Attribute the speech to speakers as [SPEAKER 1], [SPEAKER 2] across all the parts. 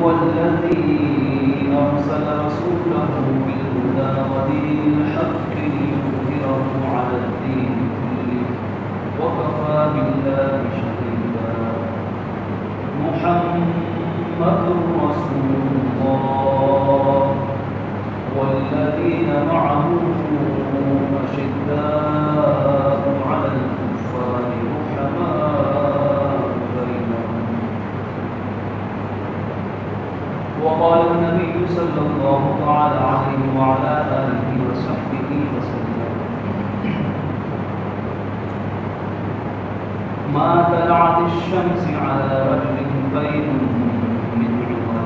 [SPEAKER 1] هو الذي أرسل رسوله بالهدى ودين الحق ليظهره على الدين كله وكفى بالله شهيدا. محمد رسول الله والذين معه أشداء على الكفار رحماء بينهم. وقال النبي صلى الله تعالى عليه وعلى آله وصحبه وسلم: ما طلعت الشمس على رجل خير من عمر.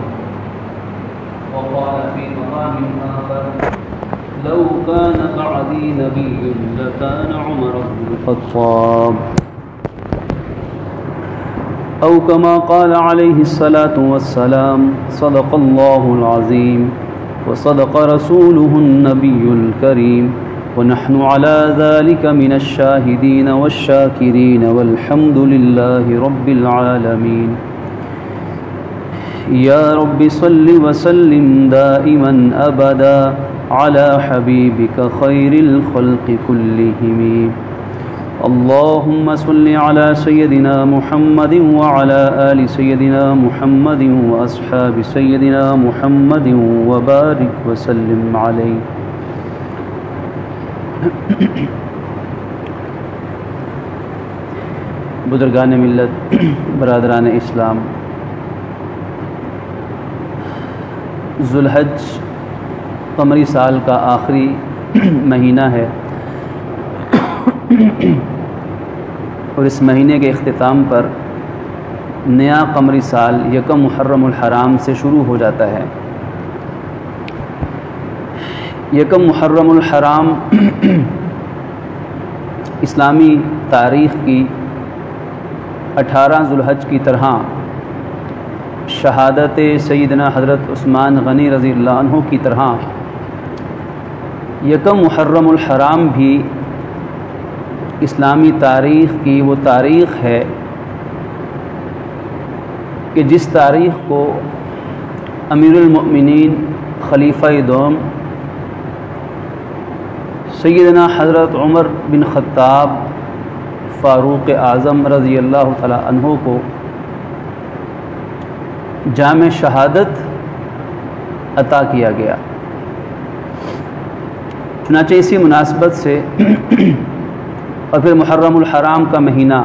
[SPEAKER 1] وقال في مقام آخر: لو كان بعدي نبي لكان عمر بن الخطاب. أو كما قال عليه الصلاة والسلام: صدق الله العظيم وصدق رسوله النبي الكريم ونحن على ذلك من الشاهدين والشاكرين والحمد لله رب العالمين. يا رب صل وسلم دائما أبدا على حبيبك خير الخلق كلهم. اللهم صل على سيدنا محمد وعلى آل سيدنا محمد وأصحاب سيدنا محمد وبارك وسلم عليه. بزرگان ملت، برادران اسلام، ذوالحج قمری سال کا آخری مہینہ ہے اور اس مہینے کے اختتام پر نیا قمری سال یکم محرم الحرام سے شروع ہو جاتا ہے۔ یکم محرم الحرام اسلامی تاریخ کی 18 ذوالحج کی طرح شہادت سیدنا حضرت عثمان غنی رضی اللہ عنہ کی طرح یکم محرم الحرام بھی اسلامی تاریخ کی وہ تاریخ ہے کہ جس تاریخ کو امیر المؤمنین خلیفہ دوم سیدنا حضرت عمر بن خطاب فاروق اعظم رضی اللہ تعالی عنہ کو جامع شہادت عطا کیا گیا۔ چنانچہ اسی مناسبت سے اور پھر محرم الحرام کا مہینہ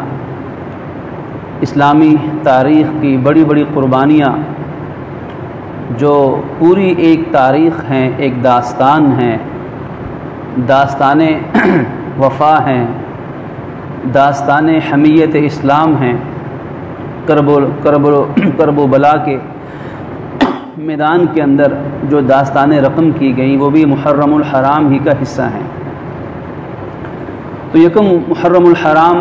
[SPEAKER 1] اسلامی تاریخ کی بڑی بڑی قربانیاں جو پوری ایک تاریخ ہیں، ایک داستان ہیں، داستان وفا ہیں، داستان حمیت اسلام ہیں، کرب و بلا کے میدان کے اندر جو داستانیں رقم کی گئیں وہ بھی محرم الحرام ہی کا حصہ ہیں۔ تو یکم محرم الحرام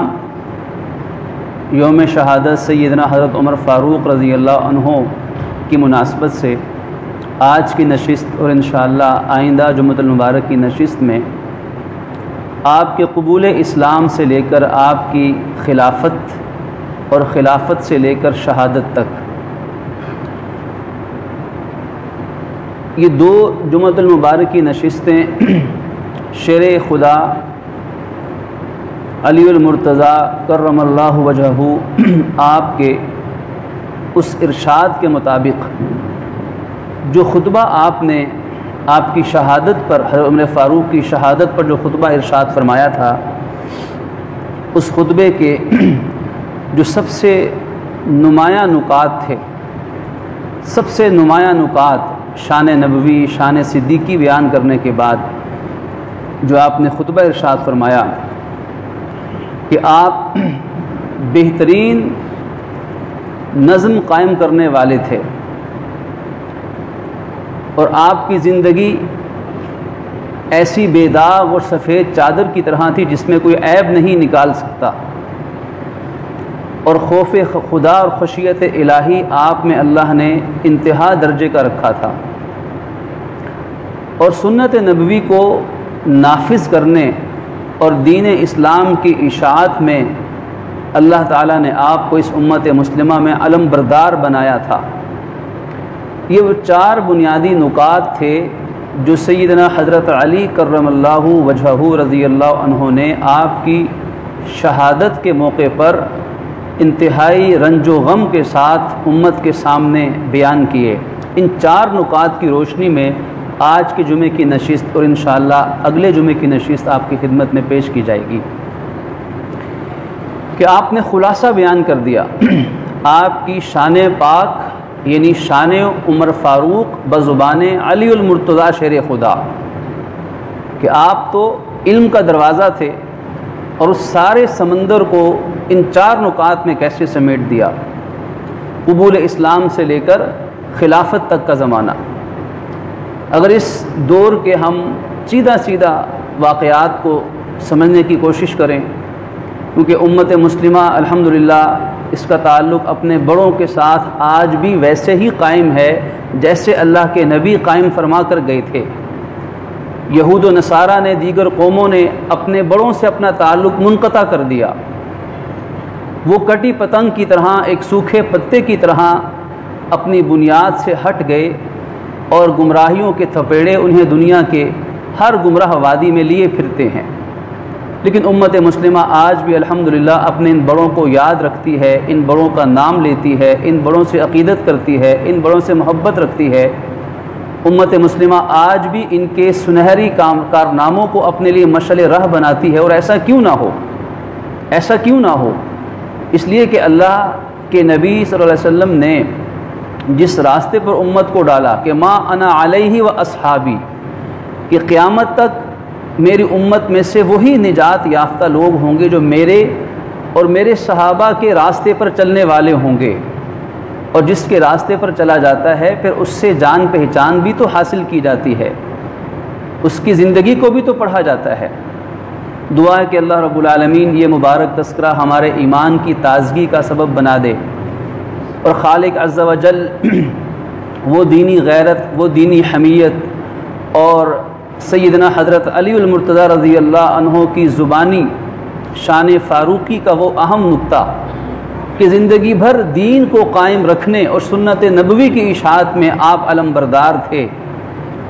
[SPEAKER 1] یوم شہادت سیدنا حضرت عمر فاروق رضی اللہ عنہ کی مناسبت سے آج کی نشست اور انشاءاللہ آئندہ جمعۃ المبارک کی نشست میں آپ کے قبول اسلام سے لے کر آپ کی خلافت اور خلافت سے لے کر شہادت تک یہ دو جمعۃ المبارک کی نشستیں شیر خدا علی المرتضیٰ کرم اللہ وجہہ آپ کے اس ارشاد کے مطابق جو خطبہ آپ نے آپ کی شہادت پر حضرت عمر فاروق کی شہادت پر جو خطبہ ارشاد فرمایا تھا، اس خطبے کے جو سب سے نمایاں نکات تھے، سب سے نمایاں نکات شان نبوی، شان صدیقی بیان کرنے کے بعد جو آپ نے خطبہ ارشاد فرمایا کہ آپ بہترین نظم قائم کرنے والے تھے اور آپ کی زندگی ایسی بے داغ اور سفید چادر کی طرح تھی جس میں کوئی عیب نہیں نکال سکتا، اور خوف خدا اور خشیت الہی آپ میں اللہ نے انتہا درجے کا رکھا تھا، اور سنت نبوی کو نافذ کرنے اور دین اسلام کی اشاعت میں اللہ تعالیٰ نے آپ کو اس امت مسلمہ میں علم بردار بنایا تھا۔ یہ وہ 4 بنیادی نکات تھے جو سیدنا حضرت علی کرم اللہ وجہہ رضی اللہ عنہ نے آپ کی شہادت کے موقع پر انتہائی رنج و غم کے ساتھ امت کے سامنے بیان کیے۔ ان 4 نکات کی روشنی میں آج کے جمعے کی نشست اور انشاءاللہ اگلے جمعے کی نشست آپ کی خدمت میں پیش کی جائے گی کہ آپ نے خلاصہ بیان کر دیا آپ کی شان پاک یعنی شان عمر فاروق بزبان علی المرتضیٰ شیر خدا کہ آپ تو علم کا دروازہ تھے اور اس سارے سمندر کو ان 4 نکات میں کیسے سمیٹ دیا۔ قبول اسلام سے لے کر خلافت تک کا زمانہ، اگر اس دور کے ہم سیدھا واقعات کو سمجھنے کی کوشش کریں، کیونکہ امت مسلمہ الحمدللہ اس کا تعلق اپنے بڑوں کے ساتھ آج بھی ویسے ہی قائم ہے جیسے اللہ کے نبی قائم فرما کر گئے تھے۔ یہود و نصارہ نے، دیگر قوموں نے اپنے بڑوں سے اپنا تعلق منقطع کر دیا، وہ کٹی پتنگ کی طرح، ایک سوکھے پتے کی طرح اپنی بنیاد سے ہٹ گئے اور گمراہیوں کے تھپیڑے انہیں دنیا کے ہر گمراہ وادی میں لیے پھرتے ہیں۔ لیکن امت مسلمہ آج بھی الحمدللہ اپنے ان بڑوں کو یاد رکھتی ہے، ان بڑوں کا نام لیتی ہے، ان بڑوں سے عقیدت کرتی ہے، ان بڑوں سے محبت رکھتی ہے۔ امت مسلمہ آج بھی ان کے سنہری کارناموں کو اپنے لیے مشعل راہ بناتی ہے، اور ایسا کیوں نہ ہو، ایسا کیوں نہ ہو، اس لیے کہ اللہ کے نبی صلی اللہ علیہ وسلم نے جس راستے پر امت کو ڈالا کہ ما انا علیہ و اصحابی، کہ قیامت تک میری امت میں سے وہی نجات یافتہ لوگ ہوں گے جو میرے اور میرے صحابہ کے راستے پر چلنے والے ہوں گے، اور جس کے راستے پر چلا جاتا ہے پھر اس سے جان پہچان بھی تو حاصل کی جاتی ہے، اس کی زندگی کو بھی تو پڑھا جاتا ہے۔ دعا ہے کہ اللہ رب العالمین یہ مبارک تذکرہ ہمارے ایمان کی تازگی کا سبب بنا دے، اور خالق عز و جل وہ دینی غیرت، وہ دینی حمیت اور سیدنا حضرت علی المرتضیٰ رضی اللہ عنہ کی زبانی شان فاروقی کا وہ اہم نقطہ کہ زندگی بھر دین کو قائم رکھنے اور سنت نبوی کی اشاعت میں آپ علمبردار تھے،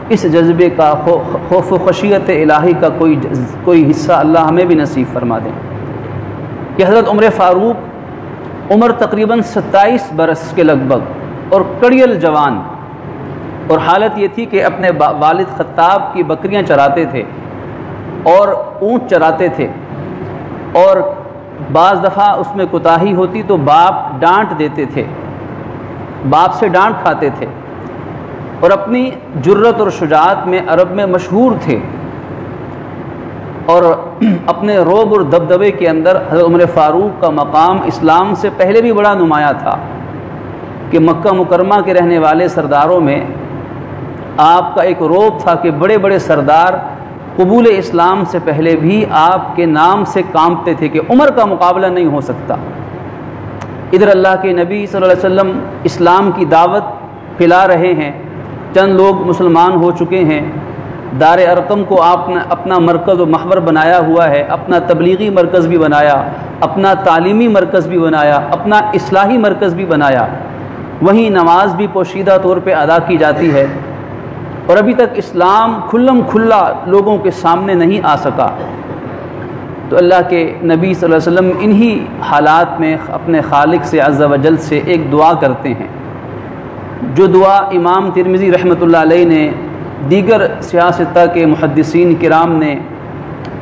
[SPEAKER 1] اس جذبے کا خوف و خشیت الہی کا کوئی حصہ اللہ ہمیں بھی نصیب فرما دیں کہ حضرت عمر فاروق عمر تقریباً 27 برس کے لگ بھگ اور کڑیل جوان، اور حالت یہ تھی کہ اپنے والد خطاب کی بکریاں چراتے تھے اور اونٹ چراتے تھے، اور بعض دفعہ اس میں کوتاہی ہوتی تو باپ ڈانٹ دیتے تھے، باپ سے ڈانٹ کھاتے تھے، اور اپنی جرت اور شجاعت میں عرب میں مشہور تھے، اور اپنے رعب اور دبدبے کے اندر حضرت عمر فاروق کا مقام اسلام سے پہلے بھی بڑا نمایاں تھا کہ مکہ مکرمہ کے رہنے والے سرداروں میں آپ کا ایک رعب تھا کہ بڑے بڑے سردار قبول اسلام سے پہلے بھی آپ کے نام سے کانپتے تھے کہ عمر کا مقابلہ نہیں ہو سکتا۔ ادھر اللہ کے نبی صلی اللہ علیہ وسلم اسلام کی دعوت پھیلا رہے ہیں، چند لوگ مسلمان ہو چکے ہیں، دار ارقم کو آپ نے اپنا مرکز و محور بنایا ہوا ہے، اپنا تبلیغی مرکز بھی بنایا، اپنا تعلیمی مرکز بھی بنایا، اپنا اصلاحی مرکز بھی بنایا، وہیں نماز بھی پوشیدہ طور پہ ادا کی جاتی ہے، اور ابھی تک اسلام کھلم کھلا لوگوں کے سامنے نہیں آ سکا۔ تو اللہ کے نبی صلی اللہ علیہ وسلم انہی حالات میں اپنے خالق سے عز و جل سے ایک دعا کرتے ہیں، جو دعا امام ترمذی رحمۃ اللہ علیہ نے، دیگر سیاستہ کے محدثین کرام نے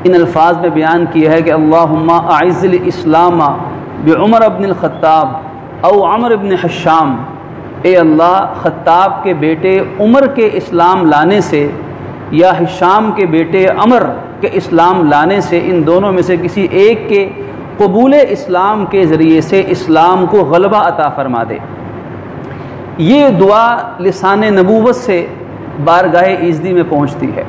[SPEAKER 1] ان الفاظ میں بیان کیا ہے کہ اللہم اعز الاسلام بعمر بن الخطاب او عمر بن حشام، اے اللہ خطاب کے بیٹے عمر کے اسلام لانے سے یا حشام کے بیٹے عمر کے اسلام لانے سے، ان دونوں میں سے کسی ایک کے قبول اسلام کے ذریعے سے اسلام کو غلبہ عطا فرما دے۔ یہ دعا لسان نبوت سے بارگاہ ایزدی میں پہنچتی ہے،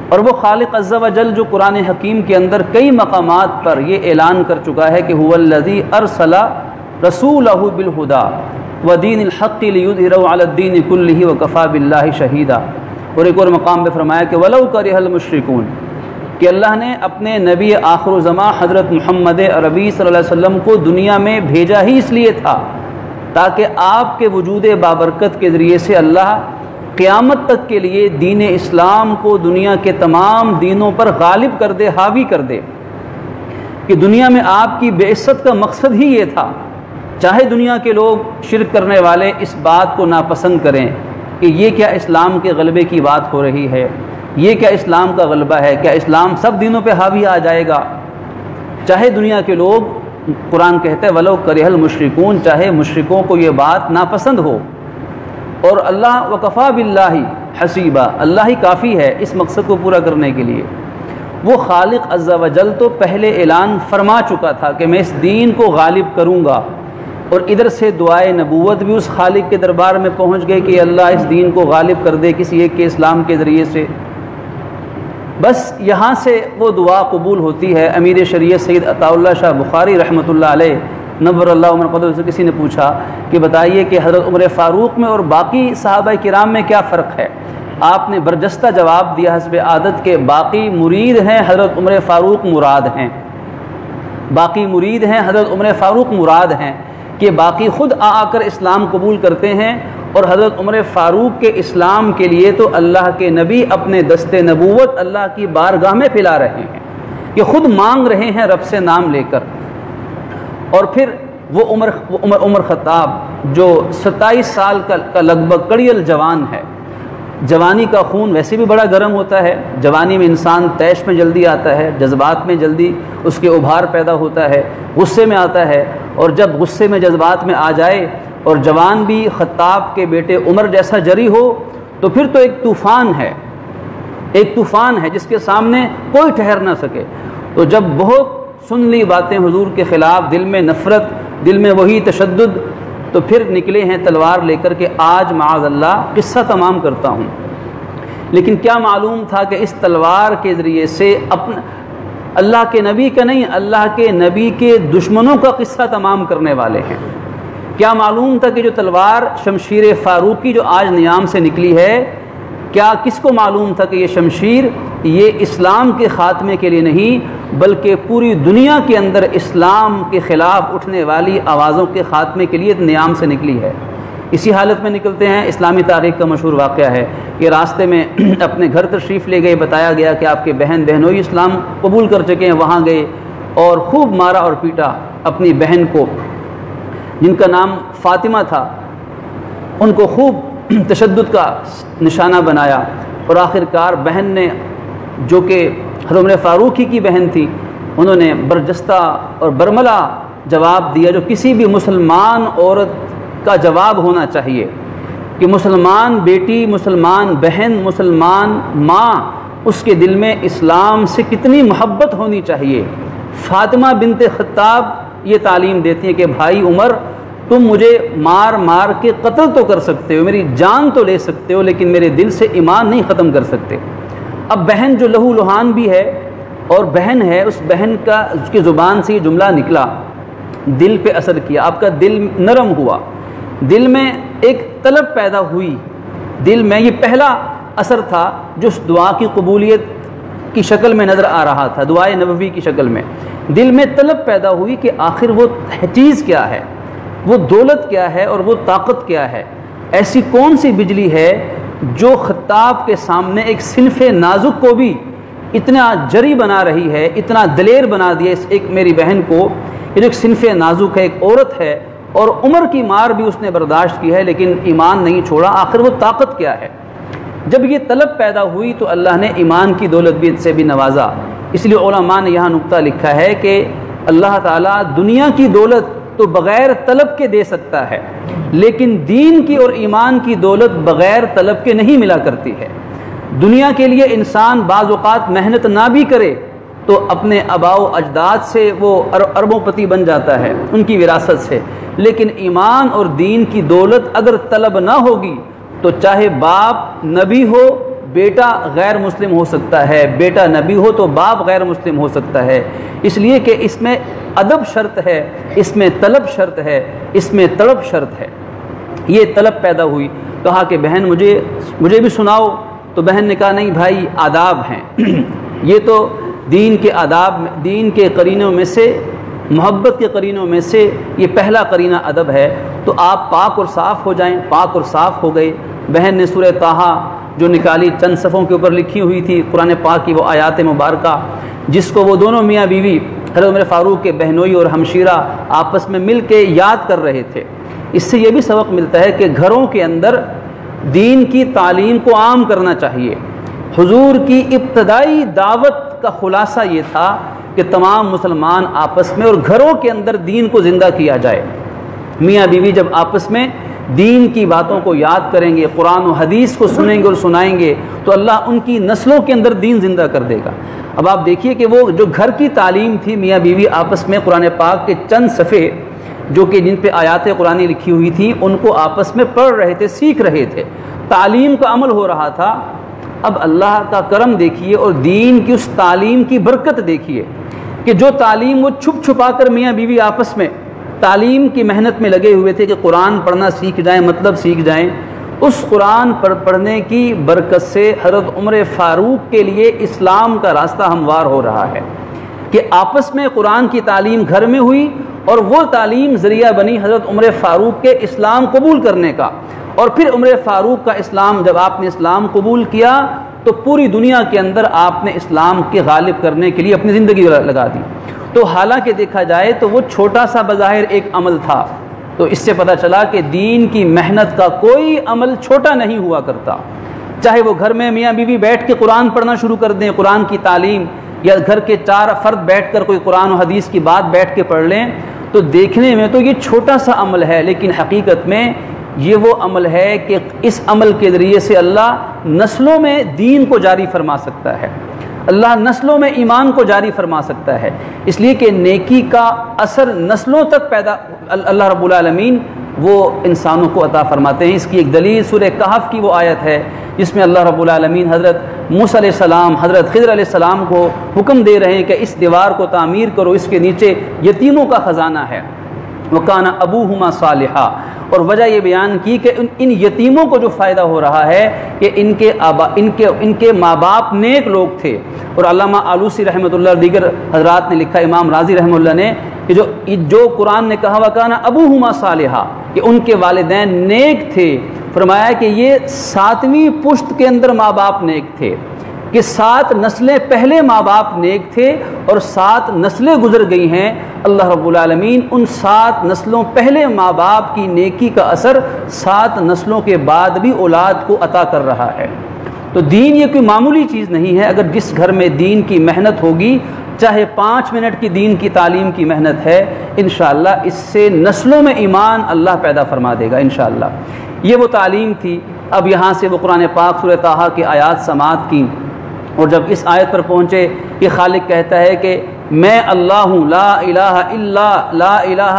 [SPEAKER 1] اور وہ خالق عز و جل جو قرآن حکیم کے اندر کئی مقامات پر یہ اعلان کر چکا ہے کہ هو الذی ارسل رسولہ بالہدی ودین الحق لیظہرہ علی الدین کلہ وکفی باللہ شہیدا، اور ایک اور مقام پہ فرمایا کہ ولو کرہ المشرکون، کہ اللہ نے اپنے نبی آخر الزمان حضرت محمد عربی صلی اللہ علیہ وسلم کو دنیا میں بھیجا ہی اس لیے تھا تاکہ آپ کے وجود بابرکت کے ذریعے سے اللہ قیامت تک کے لیے دین اسلام کو دنیا کے تمام دینوں پر غالب کر دے، حاوی کر دے۔ کہ دنیا میں آپ کی بعثت کا مقصد ہی یہ تھا، چاہے دنیا کے لوگ شرک کرنے والے اس بات کو ناپسند کریں کہ یہ کیا اسلام کے غلبے کی بات ہو رہی ہے، یہ کیا اسلام کا غلبہ ہے، کیا اسلام سب دینوں پہ حاوی آ جائے گا، چاہے دنیا کے لوگ، قرآن کہتے ہیں وَلَوْ كَرِهَ الْمُشْرِكُونَ، چاہے مشرکوں کو یہ بات ناپسند ہو، اور اللہ وَكَفَى بِاللَّهِ حَسِيبًا، اللہ ہی کافی ہے اس مقصد کو پورا کرنے کے لیے۔ وہ خالق عز و جل تو پہلے اعلان فرما چکا تھا کہ میں اس دین کو غالب کروں گا، اور ادھر سے دعائے نبوت بھی اس خالق کے دربار میں پہنچ گئے کہ اللہ اس دین کو غالب کر دے کسی ایک کے اسلام کے ذریعے سے۔ بس یہاں سے وہ دعا قبول ہوتی ہے۔ امیر شریعت سید عطا اللہ شاہ بخاری رحمۃ اللہ علیہ نور اللہ عمر قدر سے کسی نے پوچھا کہ بتائیے کہ حضرت عمر فاروق میں اور باقی صحابہ کرام میں کیا فرق ہے؟ آپ نے برجستہ جواب دیا حسب عادت کہ باقی مرید ہیں، حضرت عمر فاروق مراد ہیں، باقی مرید ہیں، حضرت عمر فاروق مراد ہیں، کہ باقی خود آ کر اسلام قبول کرتے ہیں، اور حضرت عمر فاروق کے اسلام کے لیے تو اللہ کے نبی اپنے دست نبوت اللہ کی بارگاہ میں پھیلا رہے ہیں، کہ خود مانگ رہے ہیں رب سے نام لے کر۔ اور پھر وہ عمر خطاب جو 27 سال کا لگ بھگ کڑیل جوان ہے، جوانی کا خون ویسے بھی بڑا گرم ہوتا ہے، جوانی میں انسان طیش میں جلدی آتا ہے، جذبات میں جلدی اس کے ابھار پیدا ہوتا ہے، غصے میں آتا ہے، اور جب غصے میں جذبات میں آ جائے اور جوان بھی خطاب کے بیٹے عمر جیسا جری ہو تو پھر تو ایک طوفان ہے جس کے سامنے کوئی ٹھہر نہ سکے۔ تو جب بہت سن لی باتیں حضور کے خلاف، دل میں نفرت، دل میں وہی تشدد، تو پھر نکلے ہیں تلوار لے کر کے آج معاذ اللہ قصہ تمام کرتا ہوں۔ لیکن کیا معلوم تھا کہ اس تلوار کے ذریعے سے اپنا اللہ کے نبی کا نہیں، اللہ کے نبی کے دشمنوں کا قصہ تمام کرنے والے ہیں۔ کیا معلوم تھا کہ جو تلوار شمشیر فاروقی جو آج نیام سے نکلی ہے، کیا کس کو معلوم تھا کہ یہ شمشیر یہ اسلام کے خاتمے کے لیے نہیں بلکہ پوری دنیا کے اندر اسلام کے خلاف اٹھنے والی آوازوں کے خاتمے کے لیے نیام سے نکلی ہے؟ اسی حالت میں نکلتے ہیں۔ اسلامی تاریخ کا مشہور واقعہ ہے کہ راستے میں اپنے گھر تشریف لے گئے، بتایا گیا کہ آپ کے بہن بہنوئی اسلام قبول کر چکے ہیں، وہاں گئے اور خوب مارا اور پیٹا اپنی بہن کو جن کا نام فاطمہ تھا، ان کو خوب تشدد کا نشانہ بنایا، اور آخر کار بہن نے جو کہ حضرت عمر فاروقی کی بہن تھی، انہوں نے برجستہ اور برملا جواب دیا جو کسی بھی مسلمان عورت کا جواب ہونا چاہیے کہ مسلمان بیٹی، مسلمان بہن، مسلمان ماں، اس کے دل میں اسلام سے کتنی محبت ہونی چاہیے۔ فاطمہ بنت خطاب یہ تعلیم دیتی ہیں کہ بھائی عمر، تم مجھے مار مار کے قتل تو کر سکتے ہو، میری جان تو لے سکتے ہو، لیکن میرے دل سے ایمان نہیں ختم کر سکتے۔ اب بہن جو لہو لہان بھی ہے اور بہن ہے، اس بہن کا اس کی زبان سے یہ جملہ نکلا، دل پہ اثر کیا، آپ کا دل نرم ہوا، دل میں ایک طلب پیدا ہوئی، دل میں یہ پہلا اثر تھا جو اس دعا کی قبولیت کی شکل میں نظر آ رہا تھا، دعائے نبوی کی شکل میں دل میں طلب پیدا ہوئی کہ آخر وہ چیز کیا ہے، وہ دولت کیا ہے، اور وہ طاقت کیا ہے، ایسی کون سی بجلی ہے جو خطاب کے سامنے ایک صنف نازک کو بھی اتنا جری بنا رہی ہے، اتنا دلیر بنا دیا اس ایک میری بہن کو، یہ جو ایک صنف نازک ہے، ایک عورت ہے، اور عمر کی مار بھی اس نے برداشت کی ہے لیکن ایمان نہیں چھوڑا، آخر وہ طاقت کیا ہے۔ جب یہ طلب پیدا ہوئی تو اللہ نے ایمان کی دولت بھی سے بھی نوازا۔ اس لیے علماء نے یہاں نقطہ لکھا ہے کہ اللہ تعالیٰ دنیا کی دولت تو بغیر طلب کے دے سکتا ہے، لیکن دین کی اور ایمان کی دولت بغیر طلب کے نہیں ملا کرتی ہے۔ دنیا کے لیے انسان بعض اوقات محنت نہ بھی کرے تو اپنے آباء و اجداد سے وہ اربوں پتی بن جاتا ہے، ان کی وراثت سے، لیکن ایمان اور دین کی دولت اگر طلب نہ ہوگی تو چاہے باپ نبی ہو، بیٹا غیر مسلم ہو سکتا ہے، بیٹا نبی ہو تو باپ غیر مسلم ہو سکتا ہے، اس لیے کہ اس میں ادب شرط ہے، اس میں طلب شرط ہے، اس میں طلب شرط ہے۔ یہ طلب پیدا ہوئی، کہا کہ بہن مجھے بھی سناؤ، تو بہن نے کہا نہیں بھائی، آداب ہیں یہ تو دین کے آداب، دین کے قرینوں میں سے، محبت کے قرینوں میں سے یہ پہلا قرینہ ادب ہے، تو آپ پاک اور صاف ہو جائیں۔ پاک اور صاف ہو گئے۔ بہن نے سورہ طٰہٰ جو نکالی، چند صفحوں کے اوپر لکھی ہوئی تھی قرآن پاک کی وہ آیات مبارکہ، جس کو وہ دونوں میاں بیوی حضرت عمر فاروق کے بہنوئی اور ہمشیرہ آپس میں مل کے یاد کر رہے تھے۔ اس سے یہ بھی سبق ملتا ہے کہ گھروں کے اندر دین کی تعلیم کو عام کرنا چاہیے۔ حضور کی ابتدائی دعوت کا خلاصہ یہ تھا کہ تمام مسلمان آپس میں اور گھروں کے اندر دین کو زندہ کیا جائے۔ میاں بیوی جب آپس میں دین کی باتوں کو یاد کریں گے، قرآن و حدیث کو سنیں گے اور سنائیں گے، تو اللہ ان کی نسلوں کے اندر دین زندہ کر دے گا۔ اب آپ دیکھیے کہ وہ جو گھر کی تعلیم تھی، میاں بیوی آپس میں قرآن پاک کے چند صفحے جو کہ جن پہ آیات قرآن لکھی ہوئی تھی ان کو آپس میں پڑھ رہے تھے، سیکھ رہے تھے، تعلیم کا عمل ہو رہا تھا۔ اب اللہ کا کرم دیکھیے اور دین کی اس تعلیم کی برکت دیکھیے کہ جو تعلیم وہ چھپ چھپا کر میاں بیوی آپس میں تعلیم کی محنت میں لگے ہوئے تھے کہ قرآن پڑھنا سیکھ جائیں، مطلب سیکھ جائیں، اس قرآن پڑھنے کی برکت سے حضرت عمر فاروق کے لیے اسلام کا راستہ ہموار ہو رہا ہے کہ آپس میں قرآن کی تعلیم گھر میں ہوئی اور وہ تعلیم ذریعہ بنی حضرت عمر فاروق کے اسلام قبول کرنے کا۔ اور پھر عمر فاروق کا اسلام، جب آپ نے اسلام قبول کیا تو پوری دنیا کے اندر آپ نے اسلام کے غالب کرنے کے لیے اپنی زندگی لگا دی۔ تو حالانکہ دیکھا جائے تو وہ چھوٹا سا بظاہر ایک عمل تھا، تو اس سے پتہ چلا کہ دین کی محنت کا کوئی عمل چھوٹا نہیں ہوا کرتا۔ چاہے وہ گھر میں میاں بیوی بیٹھ کے قرآن پڑھنا شروع کر دیں، قرآن کی تعلیم، یا گھر کے 4 فرد بیٹھ کر کوئی قرآن و حدیث کی بات بیٹھ کے پڑھ لیں، تو دیکھنے میں تو یہ چھوٹا سا عمل ہے، لیکن حقیقت میں یہ وہ عمل ہے کہ اس عمل کے ذریعے سے اللہ نسلوں میں دین کو جاری فرما سکتا ہے، اللہ نسلوں میں ایمان کو جاری فرما سکتا ہے۔ اس لیے کہ نیکی کا اثر نسلوں تک پیدا اللہ رب العالمین وہ انسانوں کو عطا فرماتے ہیں۔ اس کی ایک دلیل سورہ کہف کی وہ آیت ہے جس میں اللہ رب العالمین حضرت موسیٰ علیہ السلام، حضرت خضر علیہ السلام کو حکم دے رہے ہیں کہ اس دیوار کو تعمیر کرو، اس کے نیچے یتیموں کا خزانہ ہے، وَكَانَ أَبُوهُمَا صَالِحًا۔ اور وجہ یہ بیان کی کہ ان یتیموں کو جو فائدہ ہو رہا ہے کہ ان کے ماں باپ نیک لوگ تھے۔ اور علامہ آلوسی رحمۃ اللہ دیگر حضرات نے لکھا، امام راضی رحمۃ اللہ نے، کہ جو قرآن نے کہا وَكَانَ أَبُوهُمَا صَالِحًا کہ ان کے والدین نیک تھے، فرمایا کہ یہ 7ویں پشت کے اندر ماں باپ نیک تھے، کہ 7 نسلیں پہلے ماں باپ نیک تھے اور 7 نسلیں گزر گئی ہیں۔ اللہ رب العالمین ان 7 نسلوں پہلے ماں باپ کی نیکی کا اثر 7 نسلوں کے بعد بھی اولاد کو عطا کر رہا ہے۔ تو دین یہ کوئی معمولی چیز نہیں ہے۔ اگر جس گھر میں دین کی محنت ہوگی، چاہے 5 منٹ کی دین کی تعلیم کی محنت ہے، انشاءاللہ اس سے نسلوں میں ایمان اللہ پیدا فرما دے گا انشاءاللہ۔ یہ وہ تعلیم تھی۔ اب یہاں سے وہ قرآن پاک سورہ طٰہٰ کی آیات سماعت کی، اور جب اس آیت پر پہنچے کہ خالق کہتا ہے کہ میں اللہ ہوں، لا الہ الا لا الہ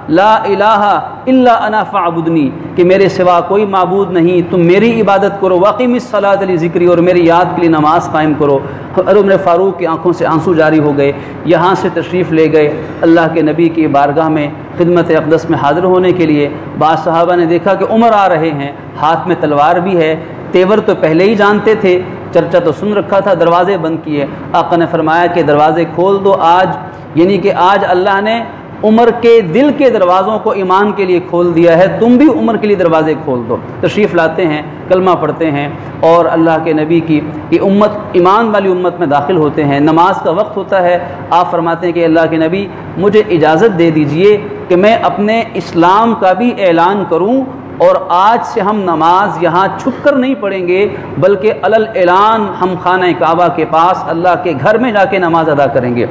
[SPEAKER 1] لا الہ الا انا فاعبدنی، کہ میرے سوا کوئی معبود نہیں، تم میری عبادت کرو، واقم الصلاۃ لذکری، اور میری یاد کے لیے نماز قائم کرو۔ عمر فاروق کی آنکھوں سے آنسو جاری ہو گئے، یہاں سے تشریف لے گئے اللہ کے نبی کی بارگاہ میں خدمت اقدس میں حاضر ہونے کے لیے۔ بعض صحابہ نے دیکھا کہ عمر آ رہے ہیں، ہاتھ میں تلوار بھی ہے، تیور تو پہلے ہی جانتے تھے، چرچا تو سن رکھا تھا، دروازے بند کیے۔ آقا نے فرمایا کہ دروازے کھول دو آج، یعنی کہ آج اللہ نے عمر کے دل کے دروازوں کو ایمان کے لیے کھول دیا ہے، تم بھی عمر کے لیے دروازے کھول دو۔ تشریف لاتے ہیں، کلمہ پڑھتے ہیں، اور اللہ کے نبی کی امت، ایمان والی امت میں داخل ہوتے ہیں۔ نماز کا وقت ہوتا ہے، آپ فرماتے ہیں کہ اللہ کے نبی مجھے اجازت دے دیجئے کہ میں اپنے اسلام کا بھی اعلان کروں، اور آج سے ہم نماز یہاں چھپ کر نہیں پڑھیں گے، بلکہ علل اعلان ہم خانہ کعبہ کے پاس اللہ کے گھر میں جا کے نماز ادا کریں گے۔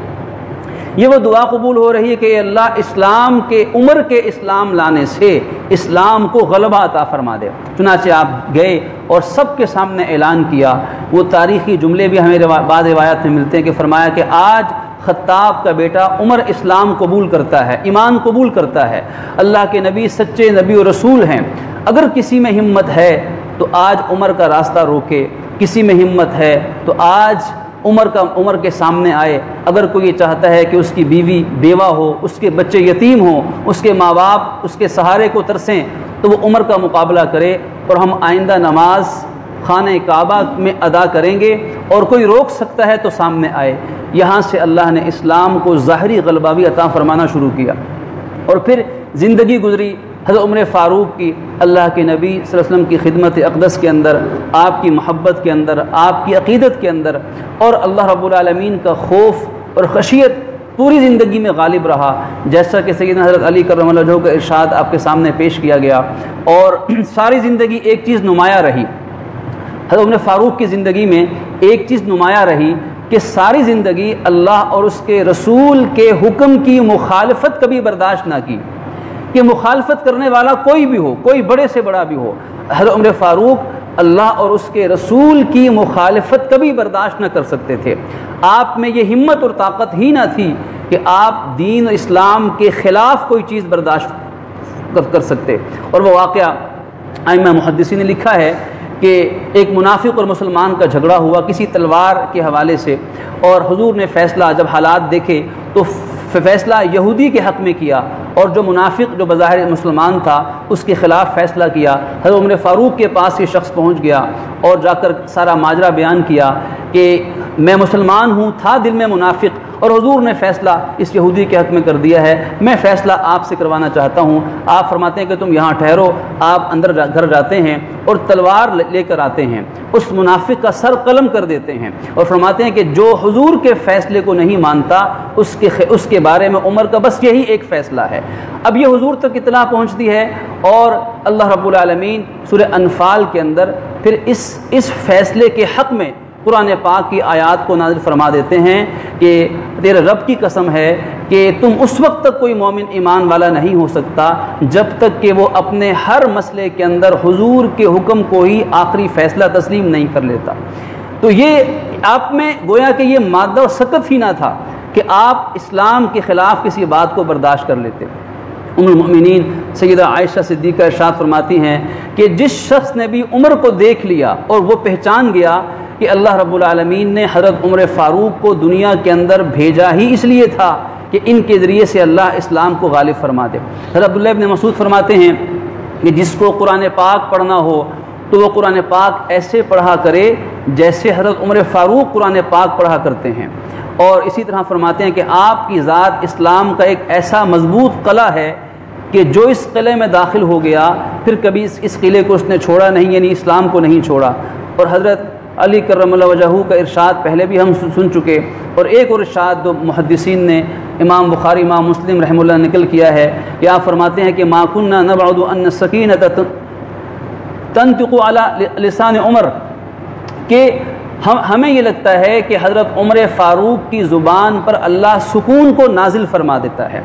[SPEAKER 1] یہ وہ دعا قبول ہو رہی ہے کہ اللہ اسلام کے عمر کے اسلام لانے سے اسلام کو غلبہ عطا فرما دے۔ چنانچہ آپ گئے اور سب کے سامنے اعلان کیا۔ وہ تاریخی جملے بھی ہمیں بعض روایات میں ملتے ہیں کہ فرمایا کہ آج خطاب کا بیٹا عمر اسلام قبول کرتا ہے، ایمان قبول کرتا ہے، اللہ کے نبی سچے نبی و رسول ہیں۔ اگر کسی میں ہمت ہے تو آج عمر کا راستہ روکے، کسی میں ہمت ہے تو آج عمر کے سامنے آئے۔ اگر کوئی یہ چاہتا ہے کہ اس کی بیوی بیوہ ہو، اس کے بچے یتیم ہوں، اس کے ماں باپ اس کے سہارے کو ترسیں، تو وہ عمر کا مقابلہ کرے، اور ہم آئندہ نماز خانہ کعبہ میں ادا کریں گے، اور کوئی روک سکتا ہے تو سامنے آئے۔ یہاں سے اللہ نے اسلام کو ظاہری غلبہ بھی عطا فرمانا شروع کیا، اور پھر زندگی گزری، حضرت عمر فاروق کی اللہ کے نبی صلی اللہ علیہ وسلم کی خدمت اقدس کے اندر، آپ کی محبت کے اندر، آپ کی عقیدت کے اندر، اور اللہ رب العالمین کا خوف اور خشیت پوری زندگی میں غالب رہا، جیسا کہ سیدنا حضرت علی کرم اللہ وجہہ کا ارشاد آپ کے سامنے پیش کیا گیا۔ اور ساری زندگی ایک چیز نمایاں رہی، حضرت عمر فاروق کی زندگی میں ایک چیز نمایاں رہی کہ ساری زندگی اللہ اور اس کے رسول کے حکم کی مخالفت کبھی برداشت نہ کی، کہ مخالفت کرنے والا کوئی بھی ہو، کوئی بڑے سے بڑا بھی ہو، حضرت عمر فاروق اللہ اور اس کے رسول کی مخالفت کبھی برداشت نہ کر سکتے تھے۔ آپ میں یہ ہمت اور طاقت ہی نہ تھی کہ آپ دین و اسلام کے خلاف کوئی چیز برداشت کر سکتے۔ اور وہ واقعہ ائمہ محدثین نے لکھا ہے کہ ایک منافق اور مسلمان کا جھگڑا ہوا کسی تلوار کے حوالے سے، اور حضور نے فیصلہ جب حالات دیکھے تو فیصلہ یہودی کے حق میں کیا، اور جو منافق جو بظاہر مسلمان تھا اس کے خلاف فیصلہ کیا۔ حضرت عمر فاروق کے پاس یہ شخص پہنچ گیا اور جا کر سارا ماجرا بیان کیا کہ میں مسلمان ہوں، تھا دل میں منافق، اور حضور نے فیصلہ اس یہودی کے حق میں کر دیا ہے، میں فیصلہ آپ سے کروانا چاہتا ہوں۔ آپ فرماتے ہیں کہ تم یہاں ٹھہرو، آپ اندر گھر جاتے ہیں اور تلوار لے کر آتے ہیں، اس منافق کا سر قلم کر دیتے ہیں، اور فرماتے ہیں کہ جو حضور کے فیصلے کو نہیں مانتا اس کے بارے میں عمر کا بس یہی ایک فیصلہ ہے۔ اب یہ حضور تک اطلاع پہنچتی ہے، اور اللہ رب العالمین سورہ انفال کے اندر پھر اس فیصلے کے حق میں قرآن پاک کی آیات کو نازل فرما دیتے ہیں کہ تیرے رب کی قسم ہے کہ تم اس وقت تک کوئی مومن ایمان والا نہیں ہو سکتا جب تک کہ وہ اپنے ہر مسئلے کے اندر حضور کے حکم کو ہی آخری فیصلہ تسلیم نہیں کر لیتا۔ تو یہ آپ میں گویا کہ یہ مادہ اور سکت ہی نہ تھا کہ آپ اسلام کے خلاف کسی بات کو برداشت کر لیتے۔ ام المؤمنین سیدہ عائشہ صدیقہ ارشاد فرماتی ہیں کہ جس شخص نے بھی عمر کو دیکھ لیا اور وہ پہچان گیا کہ اللہ رب العالمین نے حضرت عمر فاروق کو دنیا کے اندر بھیجا ہی اس لیے تھا کہ ان کے ذریعے سے اللہ اسلام کو غالب فرما دے۔ حضرت عبداللہ ابن مسعود فرماتے ہیں کہ جس کو قرآن پاک پڑھنا ہو تو وہ قرآن پاک ایسے پڑھا کرے جیسے حضرت عمر فاروق قرآن پاک پڑھا کرتے ہیں، اور اسی طرح فرماتے ہیں کہ آپ کی ذات اسلام کا ایک ایسا مضبوط قلعہ ہے کہ جو اس قلعے میں داخل ہو گیا پھر کبھی اس قلعے کو اس نے چھوڑا نہیں، یعنی اسلام کو نہیں چھوڑا۔ اور حضرت علی کرم اللہ وجہہ کا ارشاد پہلے بھی ہم سن چکے، اور ایک اور ارشاد جو محدثین نے امام بخاری امام مسلم رحمہ اللہ نے نقل کیا ہے کہ آپ فرماتے ہیں کہ ما كنا نبعد ان السکینۃ تنطق علی لسان عمر، کہ ہمیں یہ لگتا ہے کہ حضرت عمر فاروق کی زبان پر اللہ سکون کو نازل فرما دیتا ہے،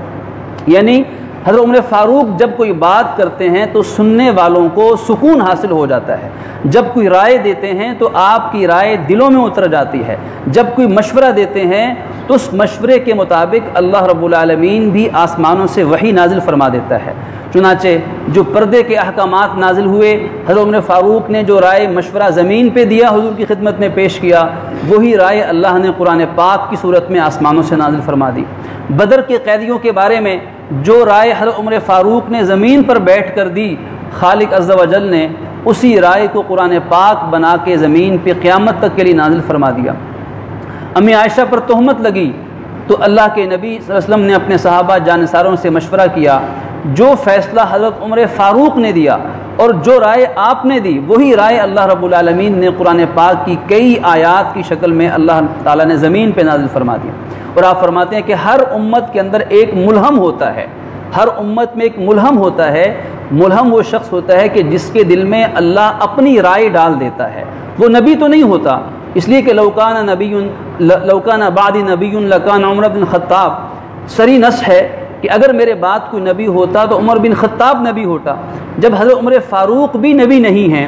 [SPEAKER 1] یعنی حضرت عمر فاروق جب کوئی بات کرتے ہیں تو سننے والوں کو سکون حاصل ہو جاتا ہے، جب کوئی رائے دیتے ہیں تو آپ کی رائے دلوں میں اتر جاتی ہے، جب کوئی مشورہ دیتے ہیں تو اس مشورے کے مطابق اللہ رب العالمین بھی آسمانوں سے وحی نازل فرما دیتا ہے۔ چنانچہ جو پردے کے احکامات نازل ہوئے، حضرت عمر فاروق نے جو رائے مشورہ زمین پہ دیا حضور کی خدمت میں پیش کیا، وہی رائے اللہ نے قرآن پاک کی صورت میں آسمانوں سے نازل فرما دی۔ بدر کے قیدیوں کے بارے میں جو رائے حضرت عمر فاروق نے زمین پر بیٹھ کر دی، خالق عز و جل نے اسی رائے کو قرآن پاک بنا کے زمین پہ قیامت تک کے لیے نازل فرما دیا۔ امی عائشہ پر تہمت لگی تو اللہ کے نبی صلی اللہ علیہ وسلم نے اپنے صحابہ جانثاروں سے مشورہ کیا، جو فیصلہ حضرت عمر فاروق نے دیا اور جو رائے آپ نے دی وہی رائے اللہ رب العالمین نے قرآن پاک کی کئی آیات کی شکل میں اللہ تعالیٰ نے زمین پہ نازل فرما دیا۔ اور آپ فرماتے ہیں کہ ہر امت کے اندر ایک ملہم ہوتا ہے، ہر امت میں ایک ملہم ہوتا ہے۔ ملہم وہ شخص ہوتا ہے کہ جس کے دل میں اللہ اپنی رائے ڈال دیتا ہے، وہ نبی تو نہیں ہوتا، اس لیے کہ لوکان بعدی نبی لکان عمر بن خطاب، سری نص ہے کہ اگر میرے بعد کوئی نبی ہوتا تو عمر بن خطاب نبی ہوتا۔ جب حضرت عمر فاروق بھی نبی نہیں ہیں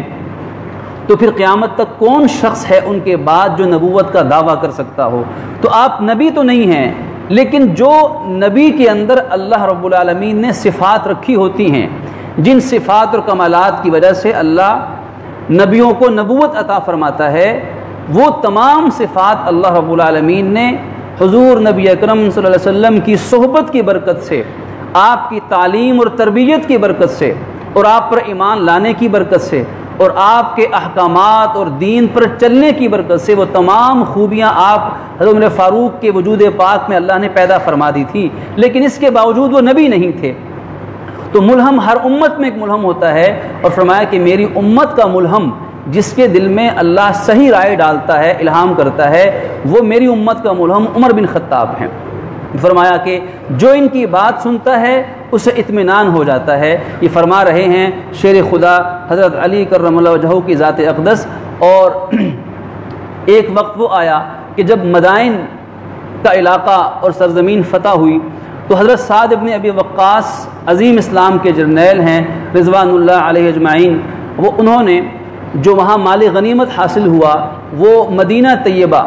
[SPEAKER 1] تو پھر قیامت تک کون شخص ہے ان کے بعد جو نبوت کا دعویٰ کر سکتا ہو؟ تو آپ نبی تو نہیں ہیں، لیکن جو نبی کے اندر اللہ رب العالمین نے صفات رکھی ہوتی ہیں، جن صفات اور کمالات کی وجہ سے اللہ نبیوں کو نبوت عطا فرماتا ہے، وہ تمام صفات اللہ رب العالمین نے حضور نبی اکرم صلی اللہ علیہ وسلم کی صحبت کی برکت سے، آپ کی تعلیم اور تربیت کی برکت سے، اور آپ پر ایمان لانے کی برکت سے، اور آپ کے احکامات اور دین پر چلنے کی برکت سے وہ تمام خوبیاں آپ حضرت عمر فاروق کے وجود پاک میں اللہ نے پیدا فرما دی تھی، لیکن اس کے باوجود وہ نبی نہیں تھے۔ تو ملہم ہر امت میں ایک ملہم ہوتا ہے، اور فرمایا کہ میری امت کا ملہم جس کے دل میں اللہ صحیح رائے ڈالتا ہے، الہام کرتا ہے، وہ میری امت کا ملہم عمر بن خطاب ہیں۔ فرمایا کہ جو ان کی بات سنتا ہے اسے اطمینان ہو جاتا ہے۔ یہ فرما رہے ہیں شیر خدا حضرت علی کرم اللہ وجہہ کی ذات اقدس۔ اور ایک وقت وہ آیا کہ جب مدائن کا علاقہ اور سرزمین فتح ہوئی تو حضرت سعد ابن ابی وقاص عظیم اسلام کے جرنیل ہیں رضوان اللہ علیہ اجمعین، وہ انہوں نے جو وہاں مال غنیمت حاصل ہوا وہ مدینہ طیبہ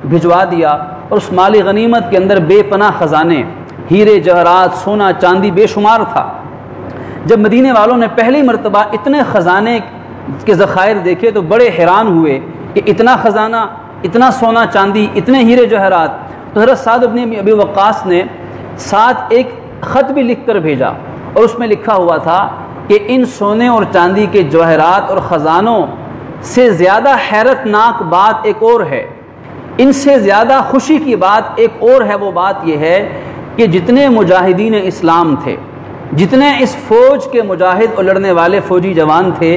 [SPEAKER 1] بھجوا دیا، اور اس مال غنیمت کے اندر بے پناہ خزانے، ہیرے جواہرات، سونا چاندی بے شمار تھا۔ جب مدینے والوں نے پہلی مرتبہ اتنے خزانے کے ذخائر دیکھے تو بڑے حیران ہوئے کہ اتنا خزانہ، اتنا سونا چاندی، اتنے ہیرے جواہرات۔ تو حضرت سعد بن ابی وقاص نے ساتھ ایک خط بھی لکھ کر بھیجا، اور اس میں لکھا ہوا تھا کہ ان سونے اور چاندی کے جواہرات اور خزانوں سے زیادہ حیرت ناک بات ایک اور ہے، ان سے زیادہ خوشی کی بات ایک اور ہے۔ وہ بات یہ ہے کہ جتنے مجاہدین اسلام تھے، جتنے اس فوج کے مجاہد اور لڑنے والے فوجی جوان تھے،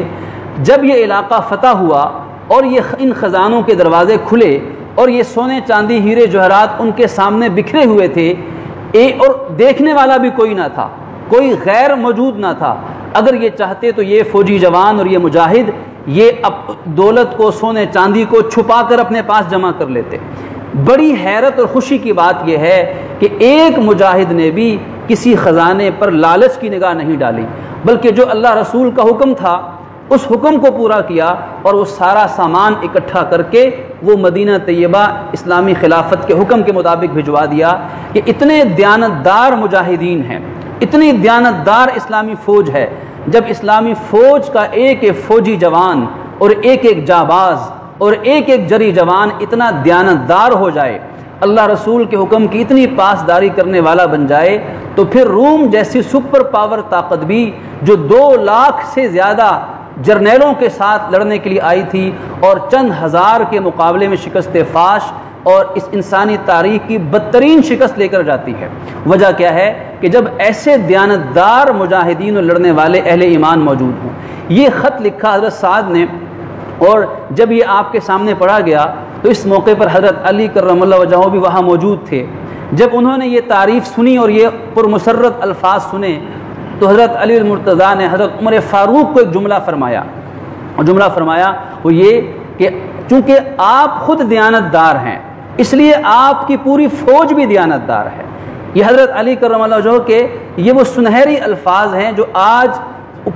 [SPEAKER 1] جب یہ علاقہ فتح ہوا اور یہ ان خزانوں کے دروازے کھلے اور یہ سونے چاندی ہیرے جواہرات ان کے سامنے بکھرے ہوئے تھے، اور دیکھنے والا بھی کوئی نہ تھا، کوئی غیر موجود نہ تھا، اگر یہ چاہتے تو یہ فوجی جوان اور یہ مجاہد یہ دولت کو، سونے چاندی کو چھپا کر اپنے پاس جمع کر لیتے۔ بڑی حیرت اور خوشی کی بات یہ ہے کہ ایک مجاہد نے بھی کسی خزانے پر لالچ کی نگاہ نہیں ڈالی، بلکہ جو اللہ رسول کا حکم تھا اس حکم کو پورا کیا، اور وہ سارا سامان اکٹھا کر کے وہ مدینہ طیبہ اسلامی خلافت کے حکم کے مطابق بھجوا دیا۔ کہ اتنے دیانتدار مجاہدین ہیں، اتنی دیانتدار اسلامی فوج ہے، جب اسلامی فوج کا ایک ایک فوجی جوان اور ایک ایک جاباز اور ایک ایک جری جوان اتنا دیانتدار ہو جائے، اللہ رسول کے حکم کی اتنی پاسداری کرنے والا بن جائے، تو پھر روم جیسی سپر پاور طاقت بھی جو 2 لاکھ سے زیادہ جرنیلوں کے ساتھ لڑنے کے لیے آئی تھی اور چند ہزار کے مقابلے میں شکست فاش اور اس انسانی تاریخ کی بدترین شکست لے کر جاتی ہے۔ وجہ کیا ہے کہ جب ایسے دیانتدار مجاہدین اور لڑنے والے اہل ایمان موجود ہوں۔ یہ خط لکھا حضرت سعد نے، اور جب یہ آپ کے سامنے پڑھا گیا تو اس موقع پر حضرت علی کرم اللہ وجہہ بھی وہاں موجود تھے۔ جب انہوں نے یہ تعریف سنی اور یہ پرمسرت الفاظ سنے تو حضرت علی المرتضیٰ نے حضرت عمر فاروق کو ایک جملہ فرمایا، اور جملہ فرمایا وہ یہ کہ چونکہ آپ خود دیانتدار ہیں اس لیے آپ کی پوری فوج بھی دیانتدار ہے۔ یہ حضرت علی کرم اللہ وجہہ کے یہ وہ سنہری الفاظ ہیں جو آج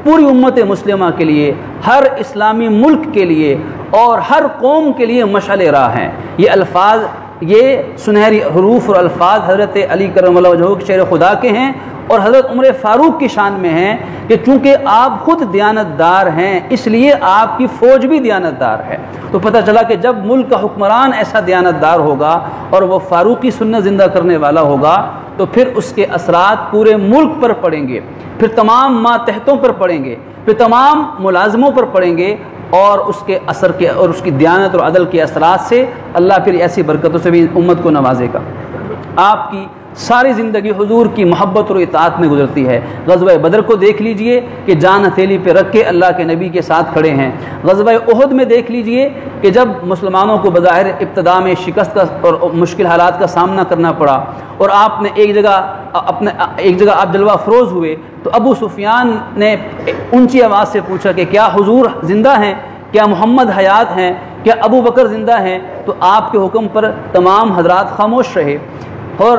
[SPEAKER 1] پوری امت مسلمہ کے لیے، ہر اسلامی ملک کے لیے اور ہر قوم کے لیے مشعل راہ ہیں۔ یہ الفاظ، یہ سنہری حروف اور الفاظ حضرت علی کرم اللہ وجہہ کے شعر خدا کے ہیں، اور حضرت عمر فاروق کی شان میں ہیں کہ چونکہ آپ خود دیانتدار ہیں اس لیے آپ کی فوج بھی دیانتدار ہے۔ تو پتہ چلا کہ جب ملک کا حکمران ایسا دیانتدار ہوگا اور وہ فاروقی سنت زندہ کرنے والا ہوگا تو پھر اس کے اثرات پورے ملک پر پڑیں گے، پھر تمام ماتحتوں پر پڑیں گے، پھر تمام ملازموں پر پڑیں گے، اور اس کے اثر کے اور اس کی دیانت اور عدل کے اثرات سے اللہ پھر ایسی برکتوں سے بھی امت کو نوازے گا۔ آپ کی ساری زندگی حضور کی محبت اور اطاعت میں گزرتی ہے۔ غزوہ بدر کو دیکھ لیجئے کہ جان ہتھیلی پہ رکھ کے اللہ کے نبی کے ساتھ کھڑے ہیں۔ غزوہ احد میں دیکھ لیجئے کہ جب مسلمانوں کو بظاہر ابتدا میں شکست کا اور مشکل حالات کا سامنا کرنا پڑا، اور آپ نے ایک جگہ آپ جلوہ افروز ہوئے، تو ابو سفیان نے اونچی آواز سے پوچھا کہ کیا حضور زندہ ہیں؟ کیا محمد حیات ہیں؟ کیا ابو بکر زندہ ہیں؟ تو آپ کے حکم پر تمام حضرات خاموش رہے، اور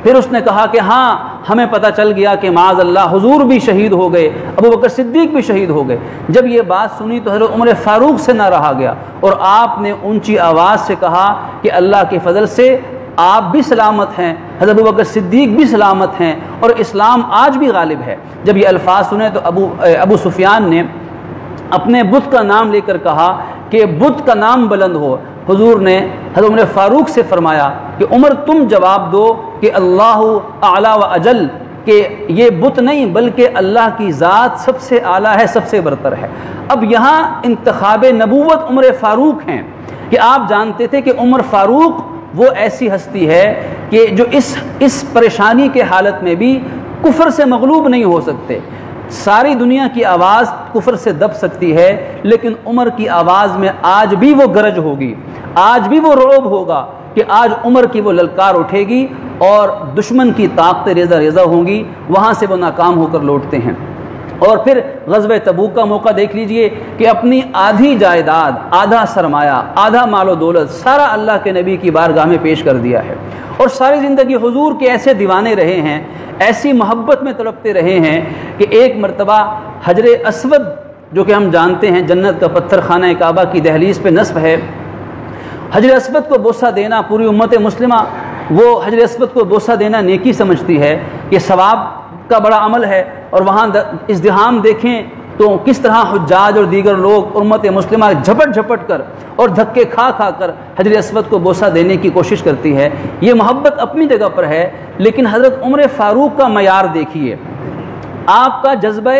[SPEAKER 1] پھر اس نے کہا کہ ہاں ہمیں پتہ چل گیا کہ معاذ اللہ حضور بھی شہید ہو گئے، ابو بکر صدیق بھی شہید ہو گئے۔ جب یہ بات سنی تو حضرت عمر فاروق سے نہ رہا گیا، اور آپ نے اونچی آواز سے کہا کہ اللہ کے فضل سے آپ بھی سلامت ہیں، حضرت ابو بکر صدیق بھی سلامت ہیں، اور اسلام آج بھی غالب ہے۔ جب یہ الفاظ سنے تو ابو سفیان نے اپنے بت کا نام لے کر کہا کہ بت کا نام بلند ہو۔ حضور نے حضرت عمر فاروق سے فرمایا کہ عمر تم جواب دو کہ اللہ اعلیٰ و اجل، کہ یہ بت نہیں بلکہ اللہ کی ذات سب سے اعلیٰ ہے، سب سے برتر ہے۔ اب یہاں انتخاب نبوت عمر فاروق ہیں کہ آپ جانتے تھے کہ عمر فاروق وہ ایسی ہستی ہے کہ جو اس پریشانی کے حالت میں بھی کفر سے مغلوب نہیں ہو سکتے۔ ساری دنیا کی آواز کفر سے دب سکتی ہے، لیکن عمر کی آواز میں آج بھی وہ گرج ہوگی، آج بھی وہ رعب ہوگا کہ آج عمر کی وہ للکار اٹھے گی اور دشمن کی طاقتیں ریزہ ریزہ ہوں گی، وہاں سے وہ ناکام ہو کر لوٹتے ہیں۔ اور پھر غزوہ تبوک کا موقع دیکھ لیجئے کہ اپنی آدھی جائیداد، آدھا سرمایہ، آدھا مال و دولت سارا اللہ کے نبی کی بارگاہ میں پیش کر دیا ہے، اور ساری زندگی حضور کے ایسے دیوانے رہے ہیں، ایسی محبت میں تڑپتے رہے ہیں کہ ایک مرتبہ حجر اسود، جو کہ ہم جانتے ہیں جنت کا پتھر خانہ کعبہ کی دہلیز پہ نصب ہے، حجر اسود کو بوسہ دینا پوری امت مسلمہ وہ حجر اسود کو بوسہ دینا نیکی سمجھتی ہے، یہ ثواب کا بڑا عمل ہے، اور وہاں ازدحام دیکھیں تو کس طرح حجاج اور دیگر لوگ امت مسلمہ جھپٹ جھپٹ کر اور دھکے کھا کھا کر حجر اسود کو بوسہ دینے کی کوشش کرتی ہے۔ یہ محبت اپنی جگہ پر ہے، لیکن حضرت عمر فاروق کا معیار دیکھیے، آپ کا جذبہ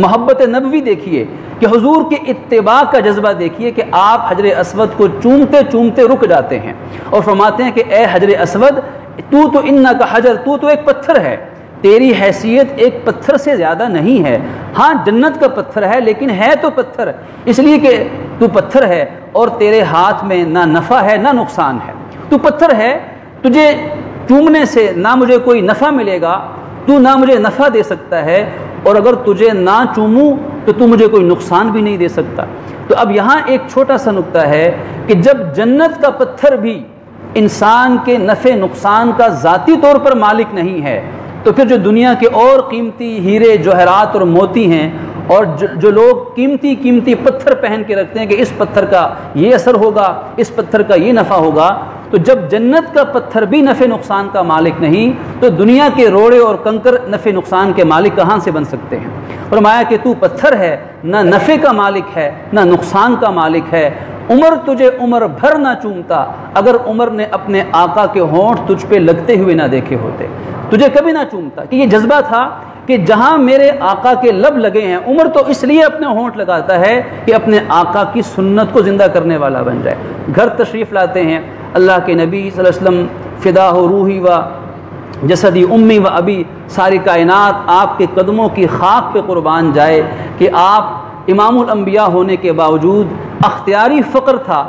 [SPEAKER 1] محبت نبوی دیکھیے، کہ حضور کی اتباع کا جذبہ دیکھیے کہ آپ حجر اسود کو چومتے چومتے رک جاتے ہیں اور فرماتے ہیں کہ اے حجر اسود، تو انکا حجر، تو ایک پتھر ہے، تیری حیثیت ایک پتھر سے زیادہ نہیں ہے، ہاں جنت کا پتھر ہے لیکن ہے تو پتھر، اس لیے کہ تو پتھر ہے اور تیرے ہاتھ میں نہ نفع ہے نہ نقصان ہے، تو پتھر ہے، تجھے چومنے سے نہ مجھے کوئی نفع ملے گا، تو نہ مجھے نفع دے سکتا ہے، اور اگر تجھے نہ چوموں تو مجھے کوئی نقصان بھی نہیں دے سکتا۔ تو اب یہاں ایک چھوٹا سا نکتہ ہے کہ جب جنت کا پتھر بھی انسان کے نفع نقصان کا ذاتی طور پر مالک نہیں ہے، تو پھر جو دنیا کے اور قیمتی ہیرے جوہرات اور موتی ہیں، اور جو لوگ قیمتی پتھر پہن کے رکھتے ہیں کہ اس پتھر کا یہ اثر ہوگا، اس پتھر کا یہ نفع ہوگا، تو جب جنت کا پتھر بھی نفع نقصان کا مالک نہیں، تو دنیا کے روڑے اور کنکر نفع نقصان کے مالک کہاں سے بن سکتے ہیں؟ فرمایا کہ تو پتھر ہے، نہ نفع کا مالک ہے نہ نقصان کا مالک ہے، عمر تجھے عمر بھر نہ چومتا اگر عمر نے اپنے آقا کے ہونٹ تجھ پہ لگتے ہوئے نہ دیکھے ہوتے، تجھے کبھی نہ چومتا، کہ یہ جذبہ تھا کہ جہاں میرے آقا کے لب لگے ہیں، عمر تو اس لیے اپنے ہونٹ لگاتا ہے کہ اپنے آقا کی سنت کو زندہ کرنے والا بن جائے۔ گھر تشریف لاتے ہیں، اللہ کے نبی صلی اللہ علیہ وسلم، فدا ہو روحی و جسدی امی و ابی، ساری کائنات آپ کے قدموں کی خاک پہ قربان جائے کہ آپ امام الانبیاء ہونے کے باوجود اختیاری فقر تھا،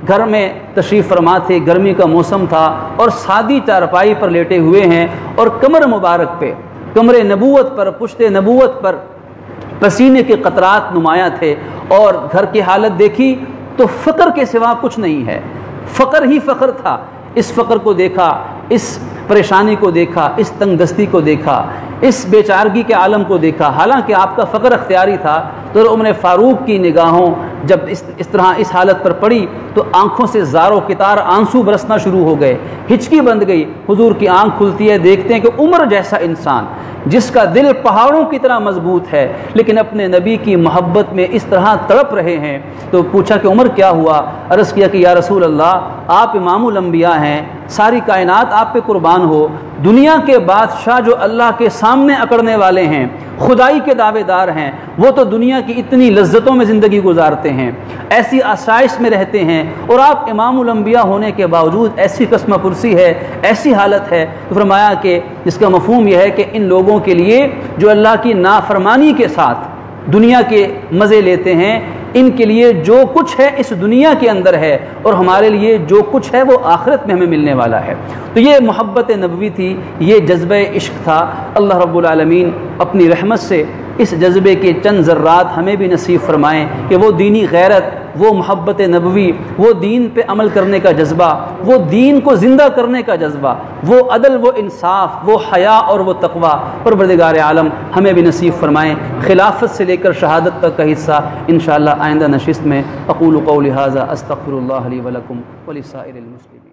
[SPEAKER 1] گھر میں تشریف فرما تھے، گرمی کا موسم تھا، اور سادی چارپائی پر لیٹے ہوئے ہیں، اور کمر مبارک پہ، کمر نبوت پر، پشت نبوت پر پسینے کے قطرات نمایاں تھے، اور گھر کی حالت دیکھی تو فقر کے سوا کچھ نہیں ہے، فقر ہی فقر تھا۔ اس فقر کو دیکھا، اس پریشانی کو دیکھا، اس تنگ دستی کو دیکھا، اس بیچارگی کے عالم کو دیکھا، حالانکہ آپ کا فقر اختیاری تھا، تو عمر فاروق کی نگاہوں جب اس طرح اس حالت پر پڑی تو آنکھوں سے زار و قطار آنسو برسنا شروع ہو گئے، ہچکی بند گئی، حضور کی آنکھ کھلتی ہے، دیکھتے ہیں کہ عمر جیسا انسان جس کا دل پہاڑوں کی طرح مضبوط ہے لیکن اپنے نبی کی محبت میں اس طرح تڑپ رہے ہیں۔ تو پوچھا کہ عمر کیا ہوا؟ عرض کیا کہ یا رسول اللہ، آپ امام الانبیاء ہیں، ساری کائنات آپ پہ قربان ہو، دنیا کے بادشاہ جو اللہ کے سامنے اکڑنے والے ہیں، خدائی کے دعوے دار ہیں، وہ تو دنیا کی اتنی لذتوں میں زندگی گزارتے ہیں، ایسی آسائش میں رہتے ہیں، اور آپ امام الانبیاء ہونے کے باوجود ایسی قسمہ پرسی ہے، ایسی حالت ہے۔ تو فرمایا کہ اس کا مفہوم یہ ہے کہ ان لوگوں کے لیے جو اللہ کی نافرمانی کے ساتھ دنیا کے مزے لیتے ہیں، ان کے لیے جو کچھ ہے اس دنیا کے اندر ہے، اور ہمارے لیے جو کچھ ہے وہ آخرت میں ہمیں ملنے والا ہے۔ تو یہ محبت نبوی تھی، یہ جذبہ عشق تھا۔ اللہ رب العالمین اپنی رحمت سے اس جذبے کے چند ذرات ہمیں بھی نصیب فرمائیں کہ وہ دینی غیرت، وہ محبت نبوی، وہ دین پہ عمل کرنے کا جذبہ، وہ دین کو زندہ کرنے کا جذبہ، وہ عدل، وہ انصاف، وہ حیا اور وہ تقوی، پروردگار عالم ہمیں بھی نصیب فرمائیں۔ خلافت سے لے کر شہادت تک کا حصہ انشاءاللہ آئندہ نشست میں۔ اقول قولی ھذا استغفر اللہ لی ولکم ولسائر المسلمین۔